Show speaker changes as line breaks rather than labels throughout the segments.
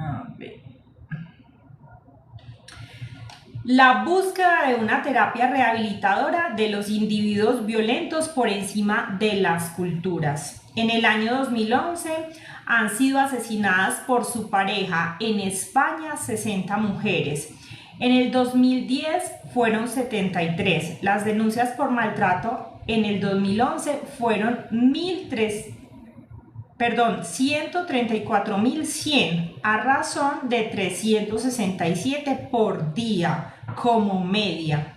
A ver. La búsqueda de una terapia rehabilitadora de los individuos violentos por encima de las culturas. En el año 2011 han sido asesinadas por su pareja en España 60 mujeres. En el 2010 fueron 73. Las denuncias por maltrato en el 2011 fueron 134.100 a razón de 367 por día como media.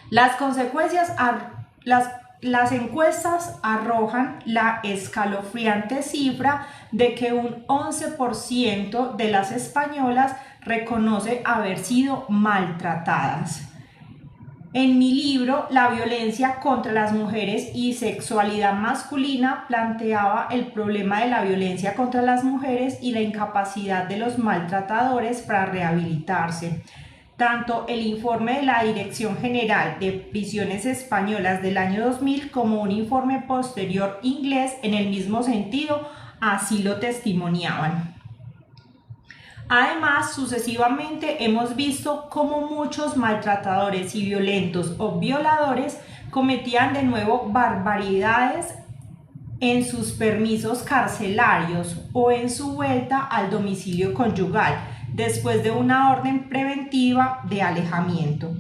Las consecuencias, las encuestas arrojan la escalofriante cifra de que un 11% de las españolas reconoce haber sido maltratadas. En mi libro, La violencia contra las mujeres y sexualidad masculina, planteaba el problema de la violencia contra las mujeres y la incapacidad de los maltratadores para rehabilitarse. Tanto el informe de la Dirección General de Prisiones Españolas del año 2000 como un informe posterior inglés en el mismo sentido así lo testimoniaban. Además, sucesivamente hemos visto cómo muchos maltratadores y violentos o violadores cometían de nuevo barbaridades en sus permisos carcelarios o en su vuelta al domicilio conyugal, después de una orden preventiva de alejamiento.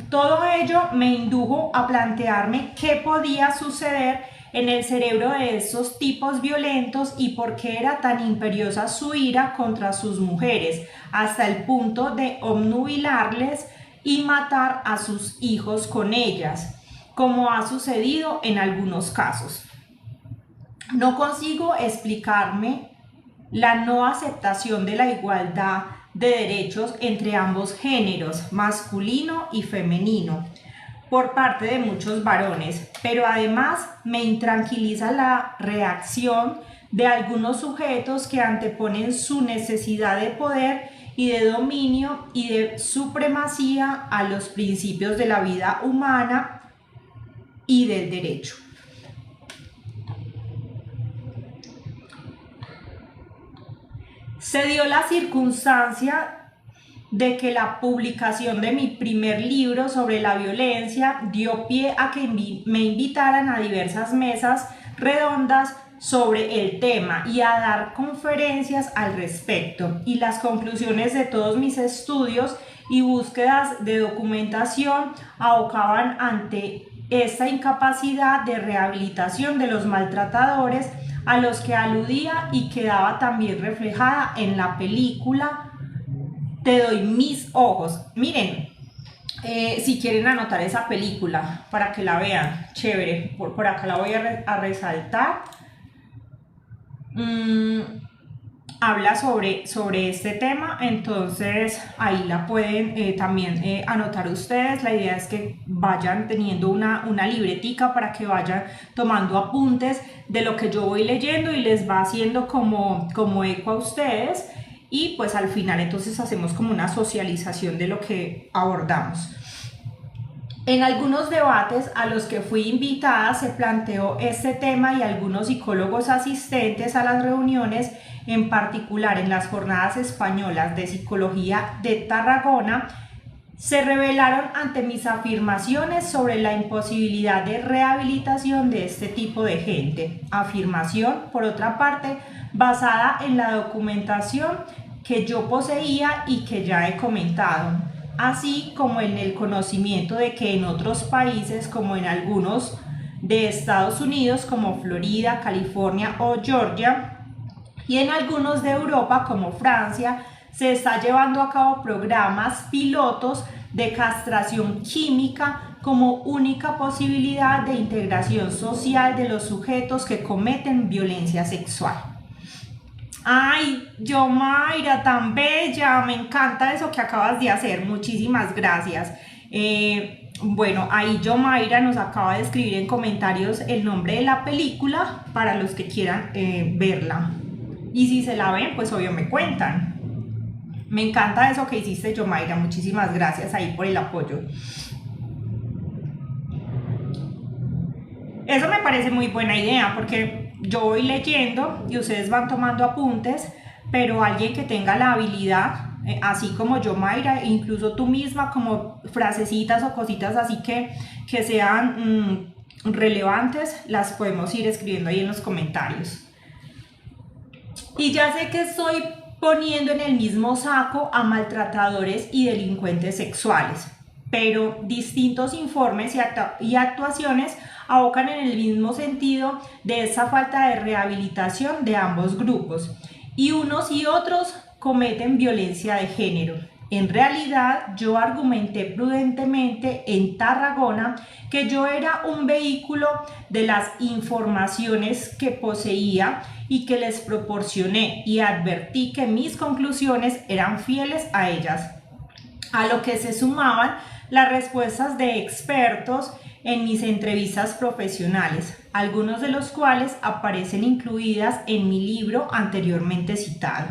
Todo ello me indujo a plantearme qué podía suceder en el cerebro de esos tipos violentos y por qué era tan imperiosa su ira contra sus mujeres, hasta el punto de obnubilarles y matar a sus hijos con ellas, como ha sucedido en algunos casos. No consigo explicarme la no aceptación de la igualdad de derechos entre ambos géneros, masculino y femenino, por parte de muchos varones, pero además me intranquiliza la reacción de algunos sujetos que anteponen su necesidad de poder y de dominio y de supremacía a los principios de la vida humana y del derecho. Se dio la circunstancia de que la publicación de mi primer libro sobre la violencia dio pie a que me invitaran a diversas mesas redondas sobre el tema y a dar conferencias al respecto, y las conclusiones de todos mis estudios y búsquedas de documentación abocaban ante esta incapacidad de rehabilitación de los maltratadores a los que aludía y quedaba también reflejada en la película Te doy mis ojos. Miren, si quieren anotar esa película para que la vean, chévere, por acá la voy a resaltar. Habla sobre este tema, entonces ahí la pueden también anotar ustedes. La idea es que vayan teniendo una libretica para que vayan tomando apuntes de lo que yo voy leyendo y les va haciendo como eco a ustedes, y pues al final entonces hacemos como una socialización de lo que abordamos. En algunos debates a los que fui invitada se planteó este tema y algunos psicólogos asistentes a las reuniones, en particular en las jornadas españolas de psicología de Tarragona, se rebelaron ante mis afirmaciones sobre la imposibilidad de rehabilitación de este tipo de gente. Afirmación, por otra parte, basada en la documentación que yo poseía y que ya he comentado, así como en el conocimiento de que en otros países, como en algunos de Estados Unidos, como Florida, California o Georgia, y en algunos de Europa, como Francia, se está llevando a cabo programas pilotos de castración química como única posibilidad de integración social de los sujetos que cometen violencia sexual. Ay, Yomaira, tan bella, me encanta eso que acabas de hacer, muchísimas gracias. Bueno, ahí Yomaira nos acaba de escribir en comentarios el nombre de la película para los que quieran verla. Y si se la ven, pues obvio me cuentan. Me encanta eso que hiciste, Yomaira, muchísimas gracias ahí por el apoyo. Eso me parece muy buena idea porque yo voy leyendo y ustedes van tomando apuntes, pero alguien que tenga la habilidad, así como yo, Mayra, e incluso tú misma, como frasecitas o cositas así que sean relevantes, las podemos ir escribiendo ahí en los comentarios. Y ya sé que estoy poniendo en el mismo saco a maltratadores y delincuentes sexuales, pero distintos informes y actuaciones abocan en el mismo sentido de esa falta de rehabilitación de ambos grupos, y unos y otros cometen violencia de género. En realidad, yo argumenté prudentemente en Tarragona que yo era un vehículo de las informaciones que poseía y que les proporcioné, y advertí que mis conclusiones eran fieles a ellas, a lo que se sumaban las respuestas de expertos en mis entrevistas profesionales, algunos de los cuales aparecen incluidas en mi libro anteriormente citado.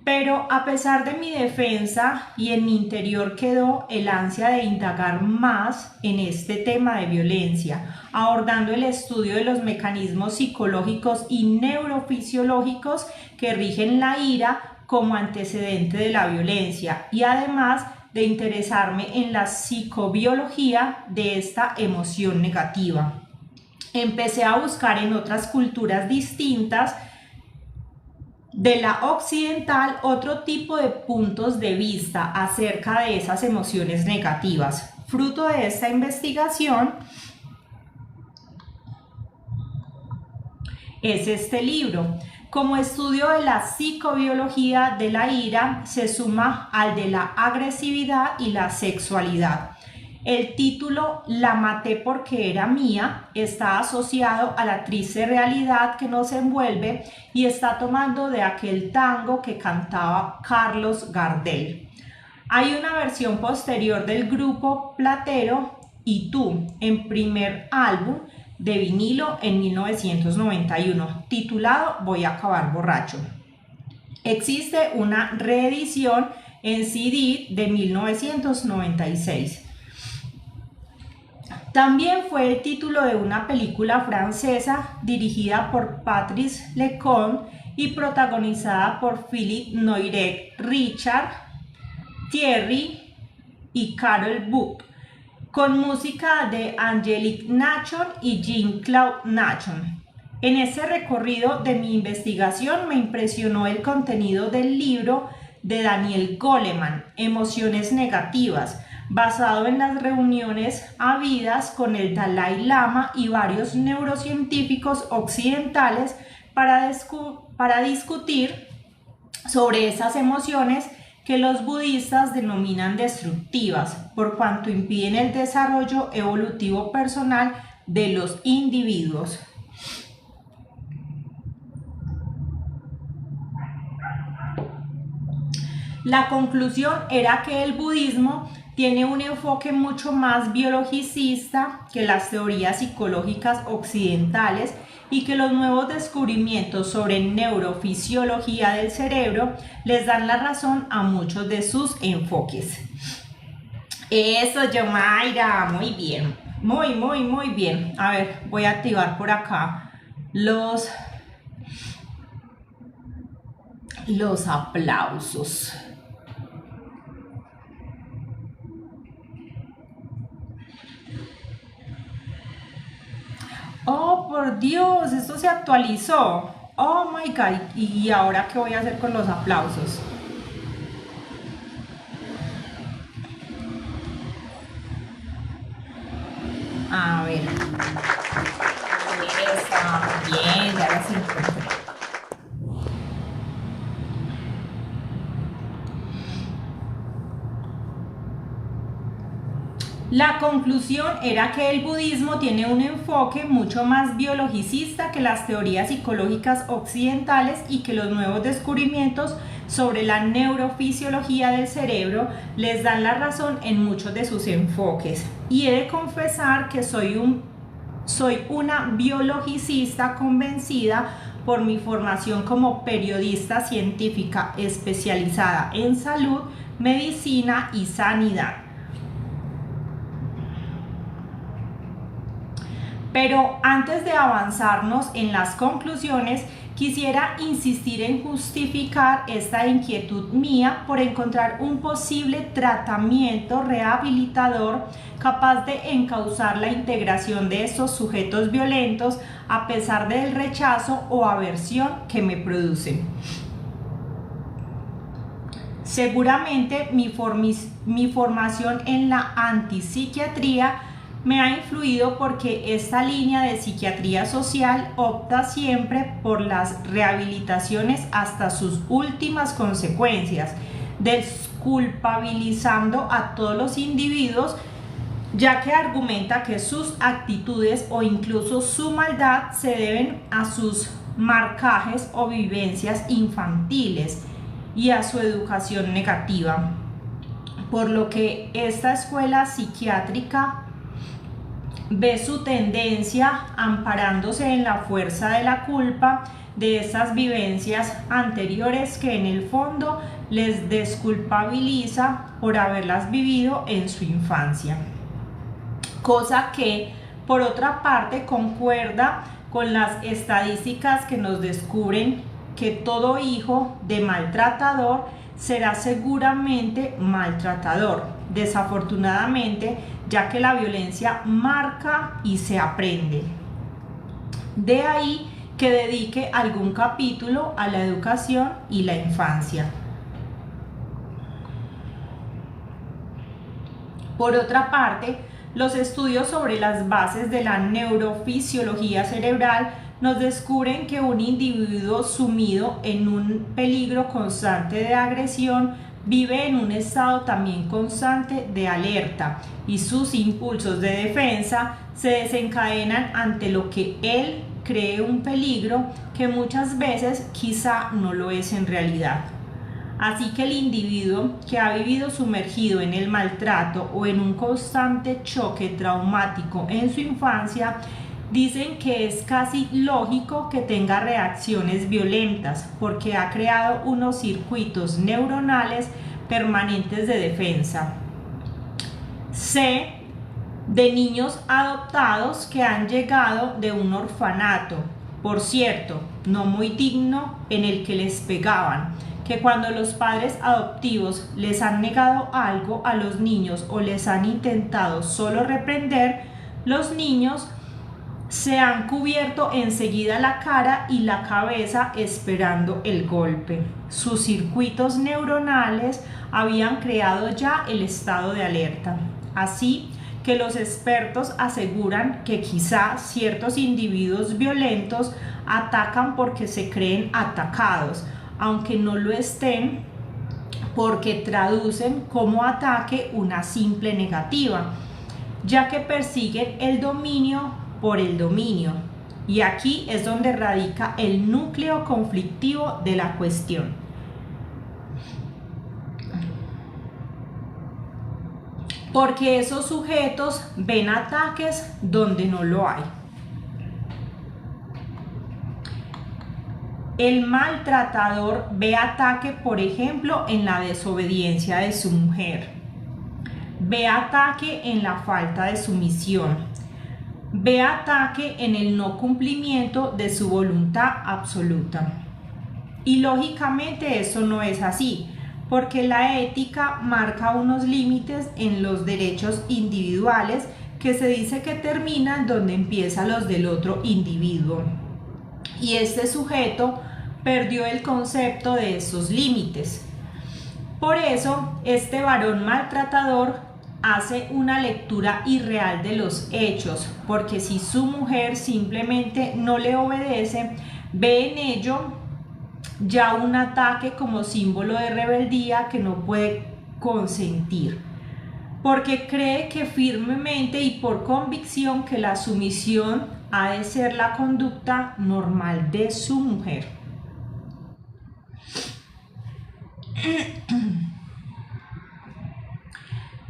Pero a pesar de mi defensa, y en mi interior quedó el ansia de indagar más en este tema de violencia, abordando el estudio de los mecanismos psicológicos y neurofisiológicos que rigen la ira como antecedente de la violencia, y además de interesarme en la psicobiología de esta emoción negativa. Empecé a buscar en otras culturas distintas de la occidental otro tipo de puntos de vista acerca de esas emociones negativas. Fruto de esta investigación es este libro. Como estudio de la psicobiología de la ira, se suma al de la agresividad y la sexualidad. El título La maté porque era mía está asociado a la triste realidad que nos envuelve y está tomando de aquel tango que cantaba Carlos Gardel. Hay una versión posterior del grupo Platero y Tú, en primer álbum de vinilo en 1991, titulado Voy a acabar borracho. Existe una reedición en CD de 1996. También fue el título de una película francesa dirigida por Patrice Lecomte y protagonizada por Philippe Noiret, Richard Thierry y Carol Bouc, con música de Angélique Nachon y Jean-Claude Nachon. En ese recorrido de mi investigación me impresionó el contenido del libro de Daniel Goleman, Emociones Negativas, basado en las reuniones habidas con el Dalai Lama y varios neurocientíficos occidentales para discutir sobre esas emociones que los budistas denominan destructivas, por cuanto impiden el desarrollo evolutivo personal de los individuos. La conclusión era que el budismo tiene un enfoque mucho más biologicista que las teorías psicológicas occidentales, y que los nuevos descubrimientos sobre neurofisiología del cerebro les dan la razón a muchos de sus enfoques. Eso, Yomaira, muy bien, muy bien. A ver, voy a activar por acá los aplausos. Oh, por Dios, esto se actualizó. Oh my God. ¿Y ahora qué voy a hacer con los aplausos? A ver. Está bien, ya las encontré. La conclusión era que el budismo tiene un enfoque mucho más biologicista que las teorías psicológicas occidentales, y que los nuevos descubrimientos sobre la neurofisiología del cerebro les dan la razón en muchos de sus enfoques. Y he de confesar que soy una biologicista convencida por mi formación como periodista científica especializada en salud, medicina y sanidad. Pero antes de avanzarnos en las conclusiones, quisiera insistir en justificar esta inquietud mía por encontrar un posible tratamiento rehabilitador capaz de encauzar la integración de estos sujetos violentos a pesar del rechazo o aversión que me producen. Seguramente mi formación en la antipsiquiatría me ha influido porque esta línea de psiquiatría social opta siempre por las rehabilitaciones hasta sus últimas consecuencias, desculpabilizando a todos los individuos, ya que argumenta que sus actitudes o incluso su maldad se deben a sus marcajes o vivencias infantiles y a su educación negativa. Por lo que esta escuela psiquiátrica ve su tendencia amparándose en la fuerza de la culpa de esas vivencias anteriores que en el fondo les desculpabiliza por haberlas vivido en su infancia. Cosa que, por otra parte, concuerda con las estadísticas que nos descubren que todo hijo de maltratador será seguramente maltratador, desafortunadamente, ya que la violencia marca y se aprende. De ahí que dedique algún capítulo a la educación y la infancia. Por otra parte, los estudios sobre las bases de la neurofisiología cerebral nos descubren que un individuo sumido en un peligro constante de agresión vive en un estado también constante de alerta y sus impulsos de defensa se desencadenan ante lo que él cree un peligro que muchas veces quizá no lo es en realidad. Así que el individuo que ha vivido sumergido en el maltrato o en un constante choque traumático en su infancia, dicen que es casi lógico que tenga reacciones violentas porque ha creado unos circuitos neuronales permanentes de defensa. Sé de niños adoptados que han llegado de un orfanato, por cierto, no muy digno, en el que les pegaban, que cuando los padres adoptivos les han negado algo a los niños o les han intentado solo reprender, los niños se han cubierto enseguida la cara y la cabeza esperando el golpe. Sus circuitos neuronales habían creado ya el estado de alerta. Así que los expertos aseguran que quizá ciertos individuos violentos atacan porque se creen atacados, aunque no lo estén, porque traducen como ataque una simple negativa, ya que persiguen el dominio por el dominio. Y aquí es donde radica el núcleo conflictivo de la cuestión. Porque esos sujetos ven ataques donde no lo hay. El maltratador ve ataque, por ejemplo, en la desobediencia de su mujer. Ve ataque en la falta de sumisión. Ve ataque en el no cumplimiento de su voluntad absoluta. Y lógicamente eso no es así, porque la ética marca unos límites en los derechos individuales que se dice que terminan donde empiezan los del otro individuo. Y este sujeto perdió el concepto de esos límites. Por eso, este varón maltratador hace una lectura irreal de los hechos, porque si su mujer simplemente no le obedece, ve en ello ya un ataque como símbolo de rebeldía que no puede consentir, porque cree que firmemente y por convicción que la sumisión ha de ser la conducta normal de su mujer.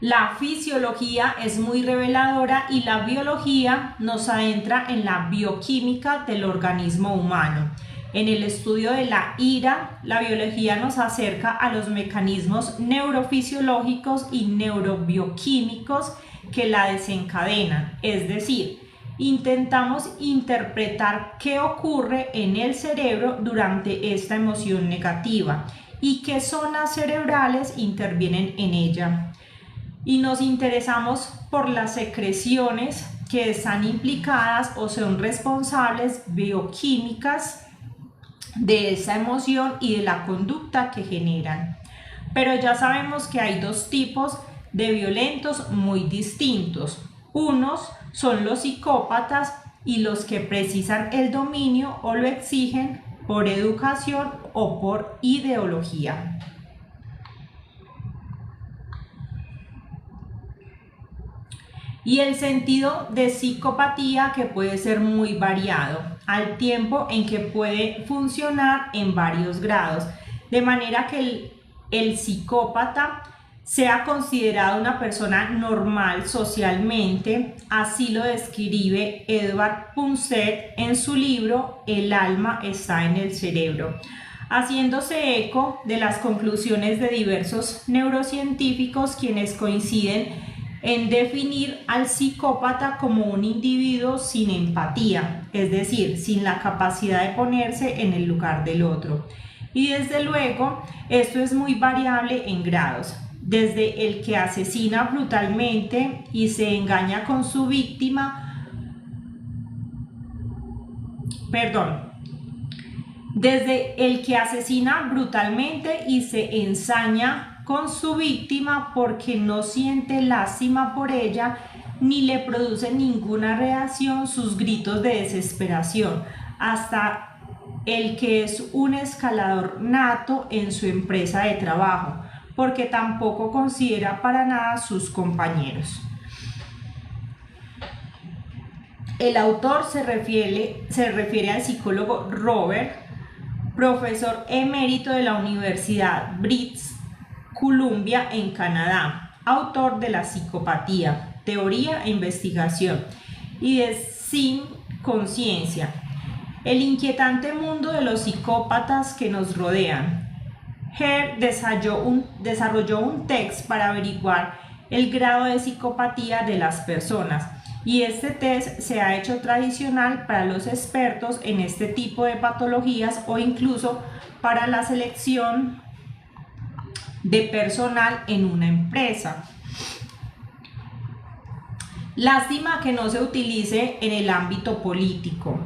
La fisiología es muy reveladora y la biología nos adentra en la bioquímica del organismo humano. En el estudio de la ira, la biología nos acerca a los mecanismos neurofisiológicos y neurobioquímicos que la desencadenan, es decir, intentamos interpretar qué ocurre en el cerebro durante esta emoción negativa y qué zonas cerebrales intervienen en ella. Y nos interesamos por las secreciones que están implicadas o son responsables bioquímicas de esa emoción y de la conducta que generan. Pero ya sabemos que hay dos tipos de violentos muy distintos. Unos son los psicópatas y los que precisan el dominio o lo exigen por educación o por ideología. Y el sentido de psicopatía, que puede ser muy variado, al tiempo en que puede funcionar en varios grados, de manera que el psicópata sea considerado una persona normal socialmente. Así lo describe Edward Punset en su libro El alma está en el cerebro, haciéndose eco de las conclusiones de diversos neurocientíficos, quienes coinciden en definir al psicópata como un individuo sin empatía, es decir, sin la capacidad de ponerse en el lugar del otro. Y desde luego, esto es muy variable en grados, desde el que asesina brutalmente y se engaña con su víctima, desde el que asesina brutalmente y se ensaña con su víctima porque no siente lástima por ella ni le produce ninguna reacción sus gritos de desesperación, hasta el que es un escalador nato en su empresa de trabajo, porque tampoco considera para nada sus compañeros. El autor se refiere al psicólogo Robert, profesor emérito de la Universidad British Columbia en Canadá, autor de La psicopatía, teoría e investigación, y de Sin conciencia, el inquietante mundo de los psicópatas que nos rodean. Hare desarrolló un test para averiguar el grado de psicopatía de las personas, y este test se ha hecho tradicional para los expertos en este tipo de patologías o incluso para la selección de personal en una empresa. Lástima que no se utilice en el ámbito político.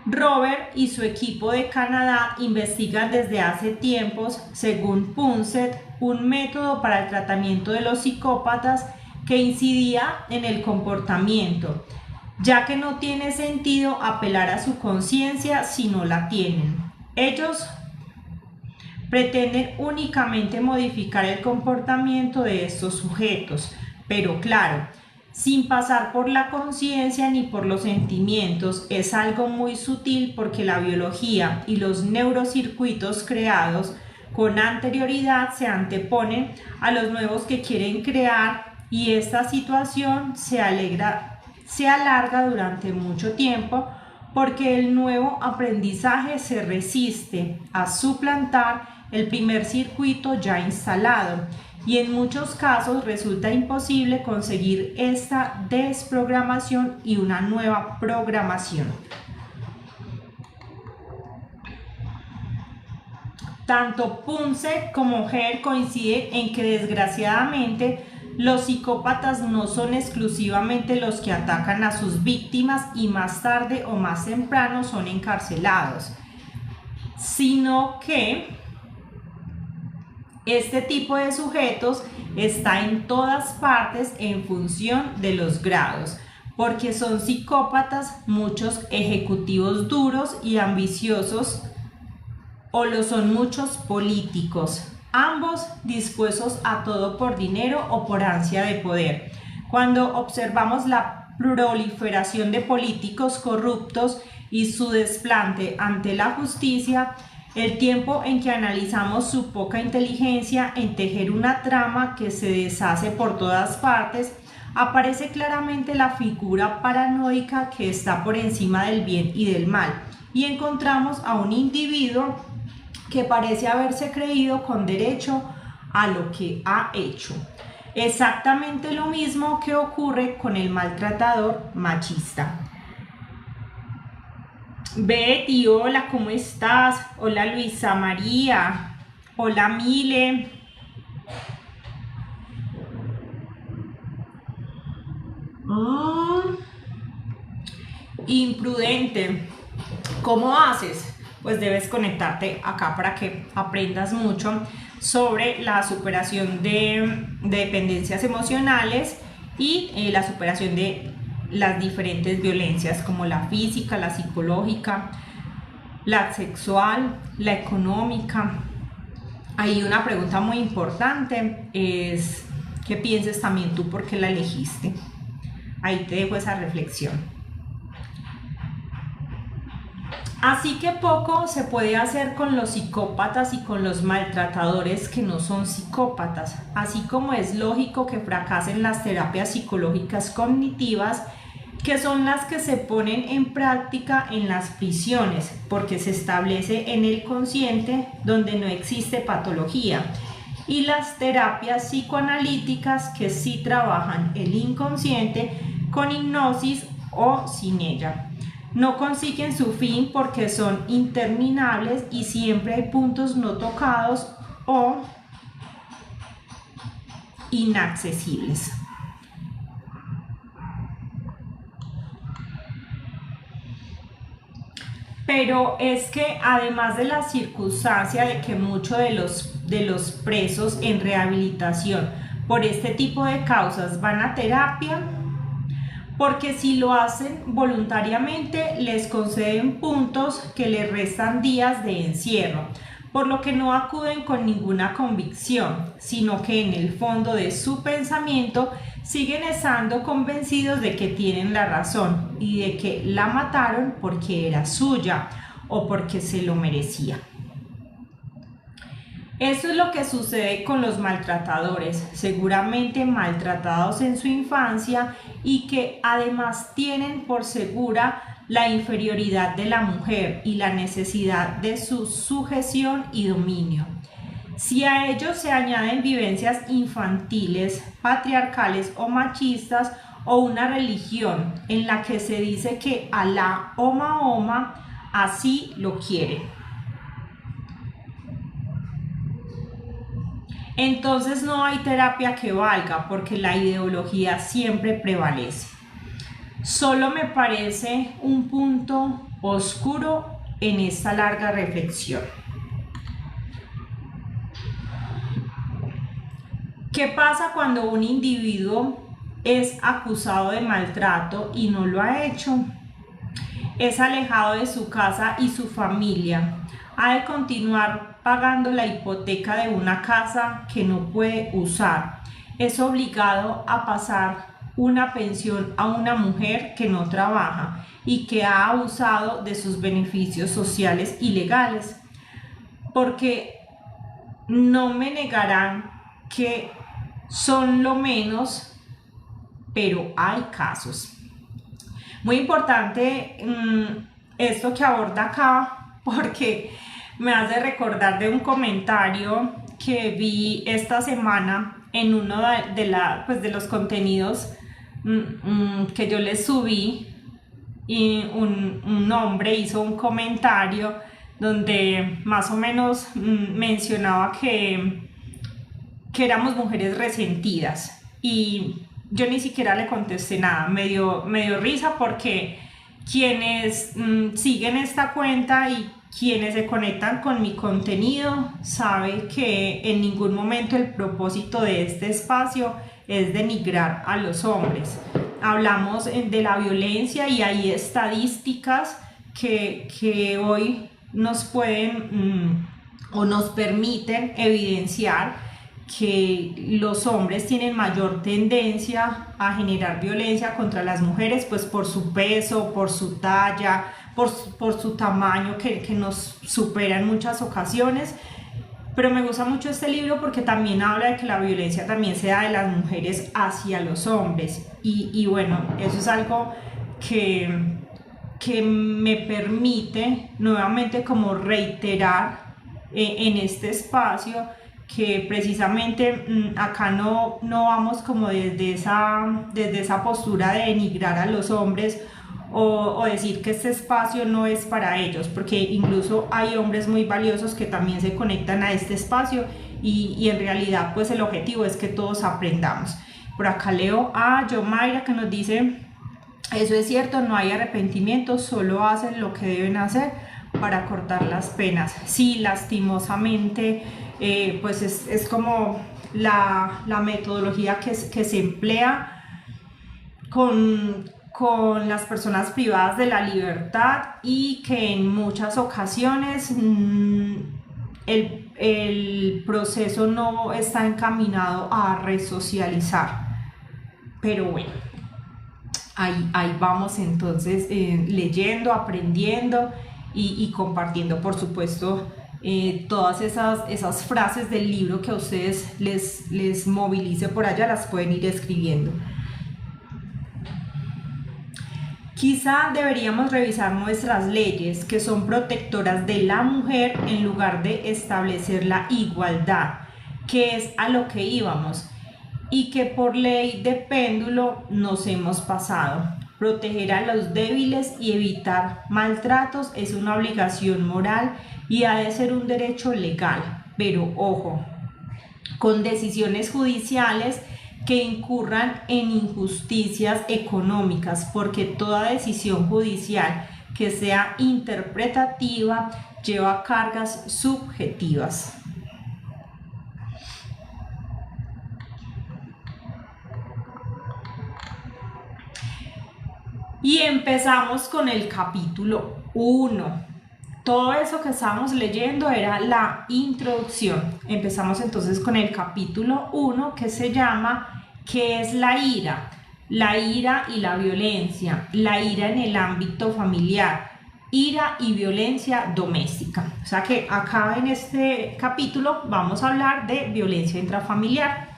Robert y su equipo de Canadá investigan desde hace tiempos, según Punset, un método para el tratamiento de los psicópatas que incidía en el comportamiento, ya que no tiene sentido apelar a su conciencia si no la tienen. Ellos pretenden únicamente modificar el comportamiento de estos sujetos, pero claro, sin pasar por la conciencia ni por los sentimientos. Es algo muy sutil porque la biología y los neurocircuitos creados con anterioridad se anteponen a los nuevos que quieren crear, y esta situación se alarga durante mucho tiempo porque el nuevo aprendizaje se resiste a suplantar el primer circuito ya instalado, y en muchos casos resulta imposible conseguir esta desprogramación y una nueva programación. Tanto Punset como Hare coinciden en que desgraciadamente los psicópatas no son exclusivamente los que atacan a sus víctimas y más tarde o más temprano son encarcelados, sino que este tipo de sujetos está en todas partes en función de los grados, porque son psicópatas muchos ejecutivos duros y ambiciosos, o lo son muchos políticos, ambos dispuestos a todo por dinero o por ansia de poder. Cuando observamos la proliferación de políticos corruptos y su desplante ante la justicia, el tiempo en que analizamos su poca inteligencia en tejer una trama que se deshace por todas partes, aparece claramente la figura paranoica que está por encima del bien y del mal, y encontramos a un individuo que parece haberse creído con derecho a lo que ha hecho. Exactamente lo mismo que ocurre con el maltratador machista. Betty, hola, ¿cómo estás? Hola Luisa María, hola Mile. Mm, imprudente. ¿Cómo haces? Pues debes conectarte acá para que aprendas mucho sobre la superación de dependencias emocionales y la superación de las diferentes violencias como la física, la psicológica, la sexual, la económica. Hay una pregunta muy importante, es que pienses también tú por qué la elegiste. Ahí te dejo esa reflexión. Así que poco se puede hacer con los psicópatas y con los maltratadores que no son psicópatas, así como es lógico que fracasen las terapias psicológicas cognitivas, que son las que se ponen en práctica en las prisiones, porque se establece en el consciente donde no existe patología, y las terapias psicoanalíticas que sí trabajan el inconsciente con hipnosis o sin ella. No consiguen su fin porque son interminables y siempre hay puntos no tocados o inaccesibles. Pero es que además de la circunstancia de que muchos de los presos en rehabilitación por este tipo de causas van a terapia, porque si lo hacen voluntariamente les conceden puntos que les restan días de encierro, por lo que no acuden con ninguna convicción, sino que en el fondo de su pensamiento siguen estando convencidos de que tienen la razón y de que la mataron porque era suya o porque se lo merecía. Eso es lo que sucede con los maltratadores, seguramente maltratados en su infancia y que además tienen por segura la inferioridad de la mujer y la necesidad de su sujeción y dominio. Si a ellos se añaden vivencias infantiles, patriarcales o machistas, o una religión en la que se dice que Alá o Mahoma así lo quiere, entonces no hay terapia que valga porque la ideología siempre prevalece. Solo me parece un punto oscuro en esta larga reflexión. ¿Qué pasa cuando un individuo es acusado de maltrato y no lo ha hecho? Es alejado de su casa y su familia. Ha de continuar pagando la hipoteca de una casa que no puede usar. Es obligado a pasar una pensión a una mujer que no trabaja y que ha abusado de sus beneficios sociales y legales. Porque no me negarán que son lo menos, pero hay casos. Muy importante esto que aborda acá, porque me hace recordar de un comentario que vi esta semana en uno de los contenidos que yo les subí, y un hombre hizo un comentario donde más o menos mencionaba que éramos mujeres resentidas, y yo ni siquiera le contesté nada. Me dio risa porque quienes siguen esta cuenta y quienes se conectan con mi contenido saben que en ningún momento el propósito de este espacio es denigrar a los hombres. Hablamos de la violencia y hay estadísticas que hoy nos pueden o nos permiten evidenciar que los hombres tienen mayor tendencia a generar violencia contra las mujeres, pues por su peso, por su talla, por su tamaño que nos supera en muchas ocasiones. Pero me gusta mucho este libro porque también habla de que la violencia también se da de las mujeres hacia los hombres, y bueno, eso es algo que me permite nuevamente como reiterar en este espacio que precisamente acá no vamos como desde esa postura de denigrar a los hombres o decir que este espacio no es para ellos, porque incluso hay hombres muy valiosos que también se conectan a este espacio y en realidad pues el objetivo es que todos aprendamos. Por acá leo a Yomaira que nos dice: eso es cierto, no hay arrepentimiento, solo hacen lo que deben hacer para cortar las penas. Sí, lastimosamente, pues es como la metodología que se emplea con las personas privadas de la libertad, y que en muchas ocasiones el proceso no está encaminado a resocializar. Pero bueno, ahí vamos entonces leyendo, aprendiendo y compartiendo, por supuesto, todas esas frases del libro que a ustedes les movilice por allá, las pueden ir escribiendo. Quizá deberíamos revisar nuestras leyes, que son protectoras de la mujer, en lugar de establecer la igualdad, que es a lo que íbamos, y que por ley de péndulo nos hemos pasado. Proteger a los débiles y evitar maltratos es una obligación moral y ha de ser un derecho legal, pero ojo, con decisiones judiciales que incurran en injusticias económicas, porque toda decisión judicial que sea interpretativa lleva cargas subjetivas. Y empezamos con el capítulo 1. Todo eso que estábamos leyendo era la introducción. Empezamos entonces con el capítulo 1, que se llama ¿qué es la ira? La ira y la violencia. La ira en el ámbito familiar. Ira y violencia doméstica. O sea que acá en este capítulo vamos a hablar de violencia intrafamiliar.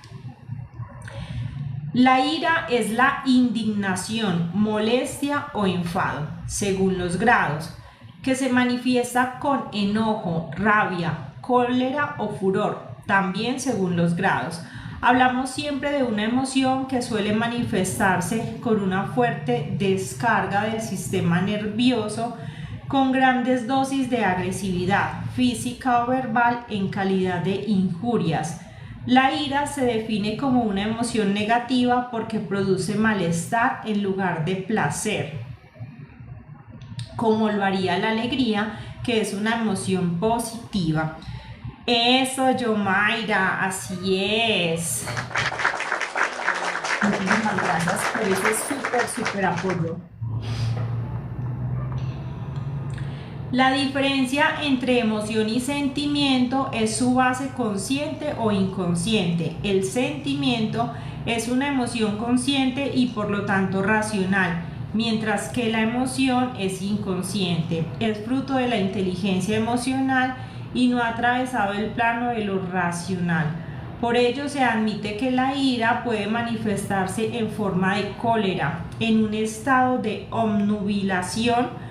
La ira es la indignación, molestia o enfado, según los grados, que se manifiesta con enojo, rabia, cólera o furor, también según los grados. Hablamos siempre de una emoción que suele manifestarse con una fuerte descarga del sistema nervioso, con grandes dosis de agresividad física o verbal en calidad de injurias. La ira se define como una emoción negativa porque produce malestar en lugar de placer, como lo haría la alegría, que es una emoción positiva. Eso, Yomaira, así es. Muchísimas gracias por ese súper apoyo. La diferencia entre emoción y sentimiento es su base consciente o inconsciente. El sentimiento es una emoción consciente y por lo tanto racional, mientras que la emoción es inconsciente. Es fruto de la inteligencia emocional y no ha atravesado el plano de lo racional. Por ello se admite que la ira puede manifestarse en forma de cólera, en un estado de obnubilación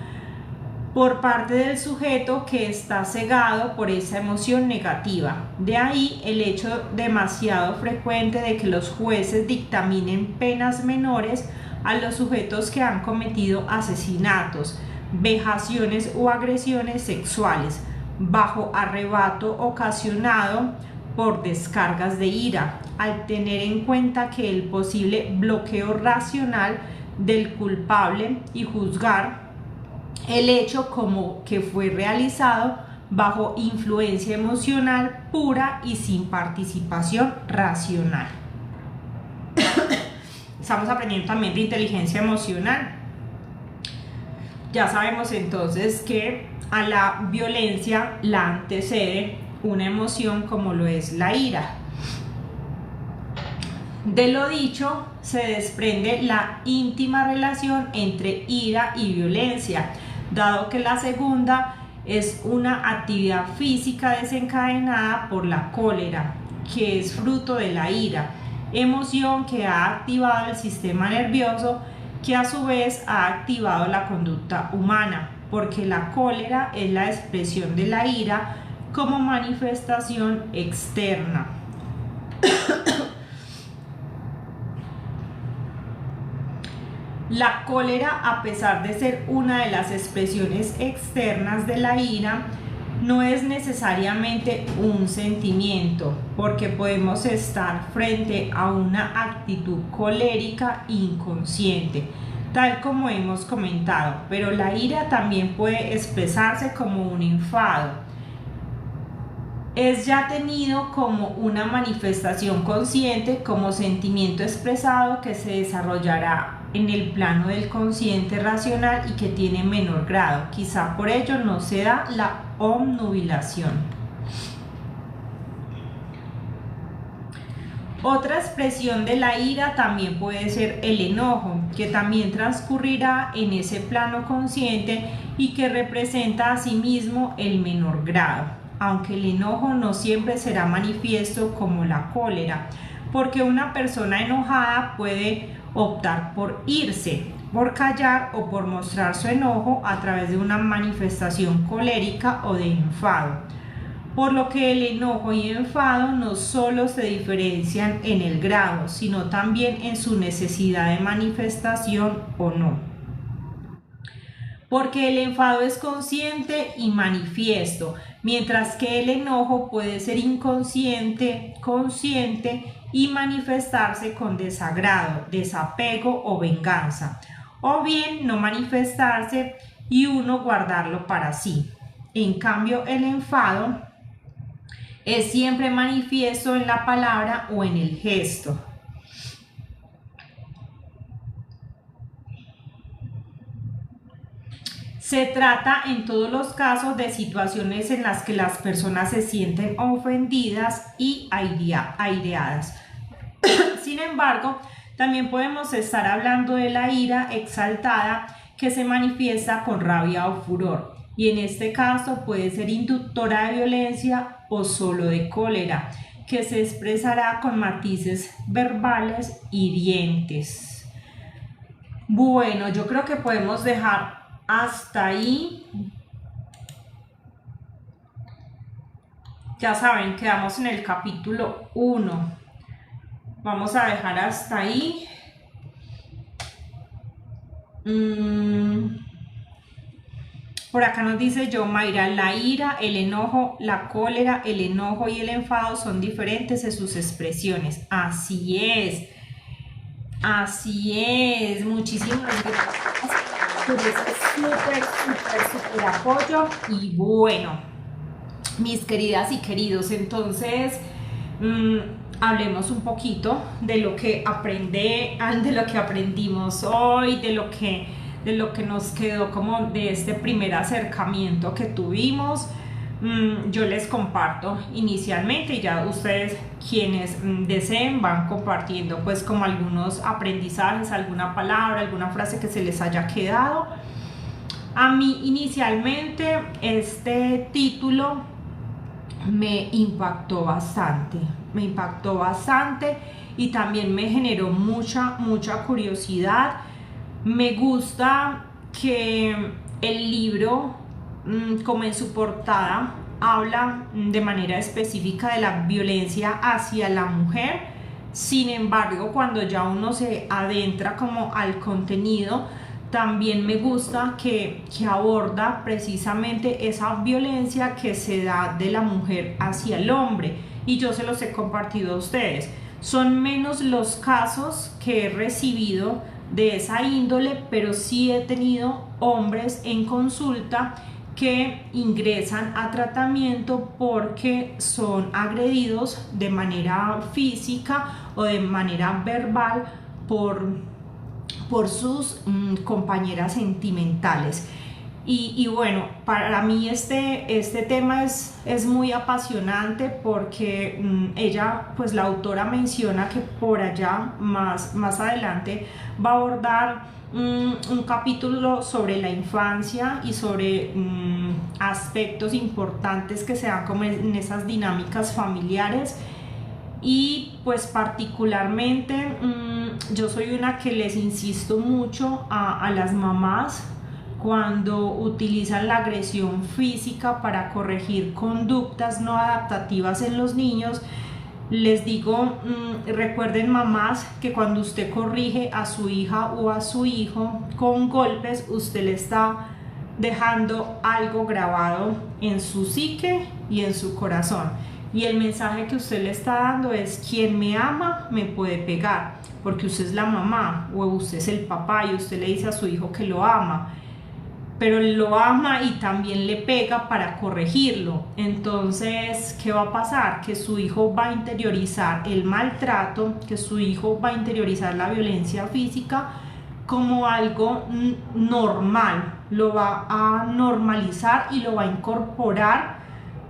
por parte del sujeto que está cegado por esa emoción negativa. De ahí el hecho demasiado frecuente de que los jueces dictaminen penas menores a los sujetos que han cometido asesinatos, vejaciones o agresiones sexuales, bajo arrebato ocasionado por descargas de ira, al tener en cuenta que el posible bloqueo racional del culpable y juzgar el hecho como que fue realizado bajo influencia emocional pura y sin participación racional. Estamos aprendiendo también de inteligencia emocional. Ya sabemos entonces que a la violencia la antecede una emoción como lo es la ira. De lo dicho se desprende la íntima relación entre ira y violencia, dado que la segunda es una actividad física desencadenada por la cólera, que es fruto de la ira, emoción que ha activado el sistema nervioso, que a su vez ha activado la conducta humana, porque la cólera es la expresión de la ira como manifestación externa. La cólera, a pesar de ser una de las expresiones externas de la ira, no es necesariamente un sentimiento, porque podemos estar frente a una actitud colérica inconsciente, tal como hemos comentado, pero la ira también puede expresarse como un enfado. Es ya tenido como una manifestación consciente, como sentimiento expresado que se desarrollará en el plano del consciente racional y que tiene menor grado. Quizá por ello no se da la obnubilación. Otra expresión de la ira también puede ser el enojo, que también transcurrirá en ese plano consciente y que representa a sí mismo el menor grado, aunque el enojo no siempre será manifiesto como la cólera, porque una persona enojada puede optar por irse, por callar o por mostrar su enojo a través de una manifestación colérica o de enfado. Por lo que el enojo y enfado no solo se diferencian en el grado, sino también en su necesidad de manifestación o no. Porque el enfado es consciente y manifiesto, mientras que el enojo puede ser inconsciente, consciente y manifestarse con desagrado, desapego o venganza, o bien no manifestarse y uno guardarlo para sí. En cambio, el enfado es siempre manifiesto en la palabra o en el gesto. Se trata en todos los casos de situaciones en las que las personas se sienten ofendidas y aireadas. Sin embargo, también podemos estar hablando de la ira exaltada que se manifiesta con rabia o furor, y en este caso puede ser inductora de violencia o solo de cólera, que se expresará con matices verbales hirientes. Bueno, yo creo que podemos dejar hasta ahí. Ya saben, quedamos en el capítulo 1. Vamos a dejar hasta ahí. Por acá nos dice Mayra, la ira, el enojo, la cólera, el enojo y el enfado son diferentes en sus expresiones. Así es. Así es. Muchísimas gracias por ese súper apoyo. Y bueno, mis queridas y queridos, entonces hablemos un poquito de lo que aprendimos hoy, de lo que nos quedó como de este primer acercamiento que tuvimos. Yo les comparto inicialmente y ya ustedes quienes deseen van compartiendo pues como algunos aprendizajes, alguna palabra, alguna frase que se les haya quedado. A mí inicialmente este título me impactó bastante y también me generó mucha curiosidad. Me gusta que el libro, como en su portada, habla de manera específica de la violencia hacia la mujer. Sin embargo, cuando ya uno se adentra como al contenido, también me gusta que aborda precisamente esa violencia que se da de la mujer hacia el hombre, y yo se los he compartido a ustedes. Son menos los casos que he recibido de esa índole, pero sí he tenido hombres en consulta que ingresan a tratamiento porque son agredidos de manera física o de manera verbal por sus compañeras sentimentales. Y bueno, para mí este tema es muy apasionante porque ella, pues la autora menciona que por allá más adelante va a abordar un capítulo sobre la infancia y sobre aspectos importantes que se dan como en esas dinámicas familiares. Y pues particularmente yo soy una que les insisto mucho a las mamás cuando utilizan la agresión física para corregir conductas no adaptativas en los niños, Les digo, recuerden mamás que cuando usted corrige a su hija o a su hijo con golpes, usted le está dejando algo grabado en su psique y en su corazón. Y el mensaje que usted le está dando es: quien me ama me puede pegar, porque usted es la mamá o usted es el papá y usted le dice a su hijo que lo ama, pero lo ama y también le pega para corregirlo. Entonces, ¿qué va a pasar? Que su hijo va a interiorizar el maltrato, que su hijo va a interiorizar la violencia física como algo normal, lo va a normalizar y lo va a incorporar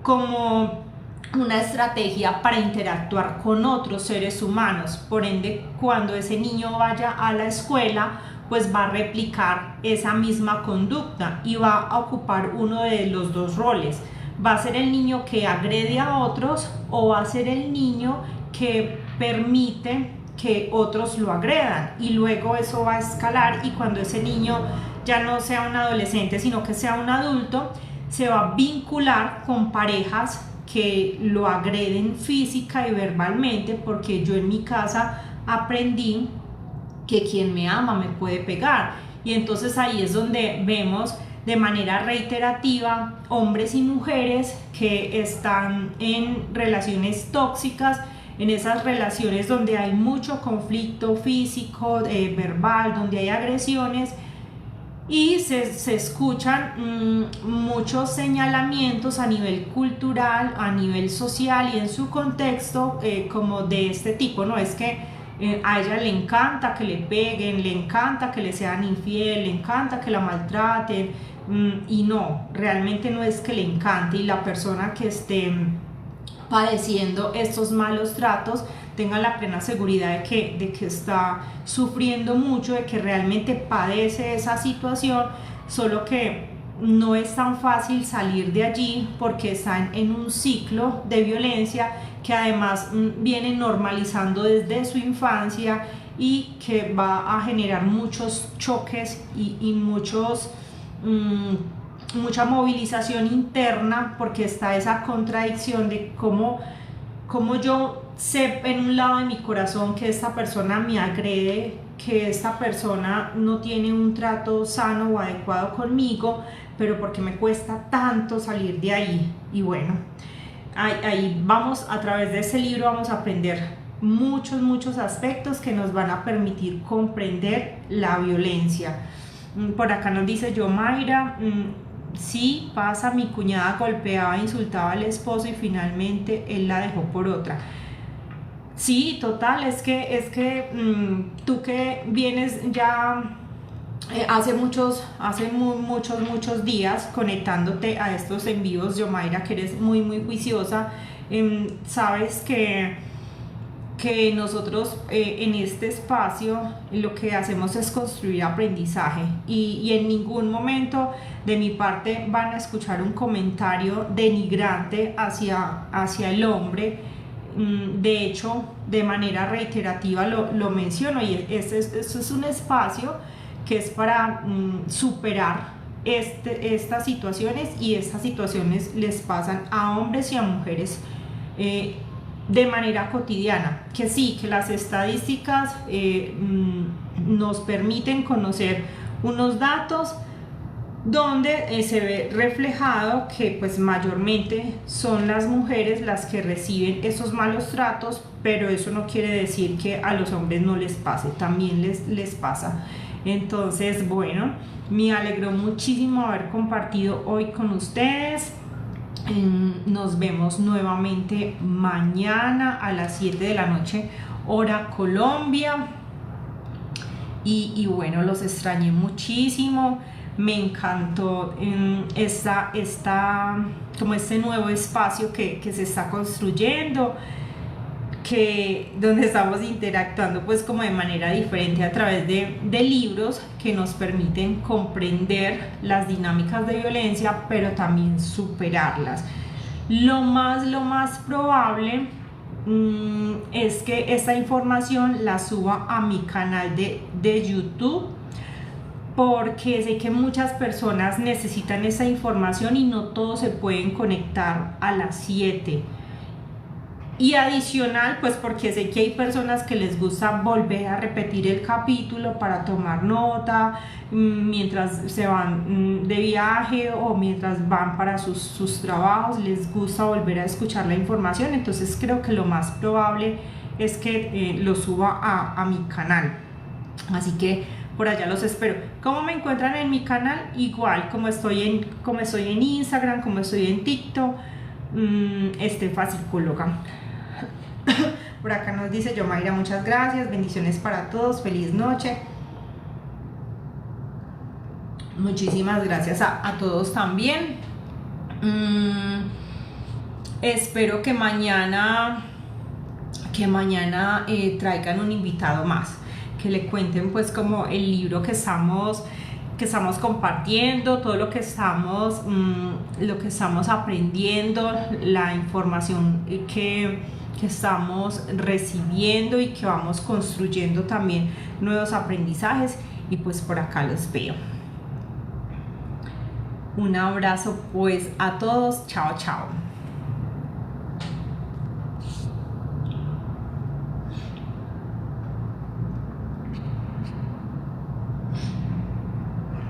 como una estrategia para interactuar con otros seres humanos. Por ende, cuando ese niño vaya a la escuela, pues va a replicar esa misma conducta y va a ocupar uno de los dos roles. Va a ser el niño que agrede a otros o va a ser el niño que permite que otros lo agredan, y luego eso va a escalar, y cuando ese niño ya no sea un adolescente sino que sea un adulto, se va a vincular con parejas que lo agreden física y verbalmente, porque yo en mi casa aprendí que quien me ama me puede pegar. Y entonces ahí es donde vemos de manera reiterativa hombres y mujeres que están en relaciones tóxicas, en esas relaciones donde hay mucho conflicto físico, verbal, donde hay agresiones, y se escuchan muchos señalamientos a nivel cultural, a nivel social y en su contexto, como de este tipo, ¿no? Es que a ella le encanta que le peguen, le encanta que le sean infiel, le encanta que la maltraten, y no, realmente no es que le encante, y la persona que esté padeciendo estos malos tratos tenga la plena seguridad de que está sufriendo mucho, de que realmente padece esa situación, solo que no es tan fácil salir de allí porque están en un ciclo de violencia que además viene normalizando desde su infancia, y que va a generar muchos choques y mucha movilización interna, porque está esa contradicción de cómo yo sé en un lado de mi corazón que esta persona me agrede, que esta persona no tiene un trato sano o adecuado conmigo, pero porque me cuesta tanto salir de ahí. Y bueno, ahí vamos, a través de este libro vamos a aprender muchos aspectos que nos van a permitir comprender la violencia. Por acá nos dice Yomaira: sí, pasa, mi cuñada golpeaba e insultaba al esposo y finalmente él la dejó por otra. Sí, total, es que tú que vienes ya hace muchos días conectándote a estos envíos, Yomaira, que eres muy juiciosa, sabes que nosotros en este espacio lo que hacemos es construir aprendizaje, y en ningún momento de mi parte van a escuchar un comentario denigrante hacia el hombre. De hecho, de manera reiterativa lo menciono, y este es un espacio que es para superar estas situaciones, y estas situaciones les pasan a hombres y a mujeres de manera cotidiana. Que sí, que las estadísticas nos permiten conocer unos datos donde se ve reflejado que pues mayormente son las mujeres las que reciben esos malos tratos, pero eso no quiere decir que a los hombres no les pase, también les pasa. Entonces, bueno, me alegró muchísimo haber compartido hoy con ustedes. Nos vemos nuevamente mañana a las 7 de la noche, hora Colombia. Y bueno, los extrañé muchísimo. Me encantó como este nuevo espacio que se está construyendo, donde estamos interactuando pues como de manera diferente a través de libros que nos permiten comprender las dinámicas de violencia, pero también superarlas. Lo más probable es que esta información la suba a mi canal de YouTube, porque sé que muchas personas necesitan esa información y no todos se pueden conectar a las 7. Y adicional, pues porque sé que hay personas que les gusta volver a repetir el capítulo para tomar nota mientras se van de viaje o mientras van para sus trabajos, les gusta volver a escuchar la información. Entonces creo que lo más probable es que lo suba a mi canal. Así que por allá los espero. ¿Cómo me encuentran en mi canal? Igual, como estoy en Instagram, como estoy en TikTok, Estefa Psicóloga. Por acá nos dice Yomaira, muchas gracias, bendiciones para todos, feliz noche. Muchísimas gracias a todos también. Espero que mañana traigan un invitado más, que le cuenten pues como el libro que estamos compartiendo, todo lo que estamos aprendiendo, la información que estamos recibiendo y que vamos construyendo también nuevos aprendizajes. Y pues por acá los veo. Un abrazo pues a todos, chao chao.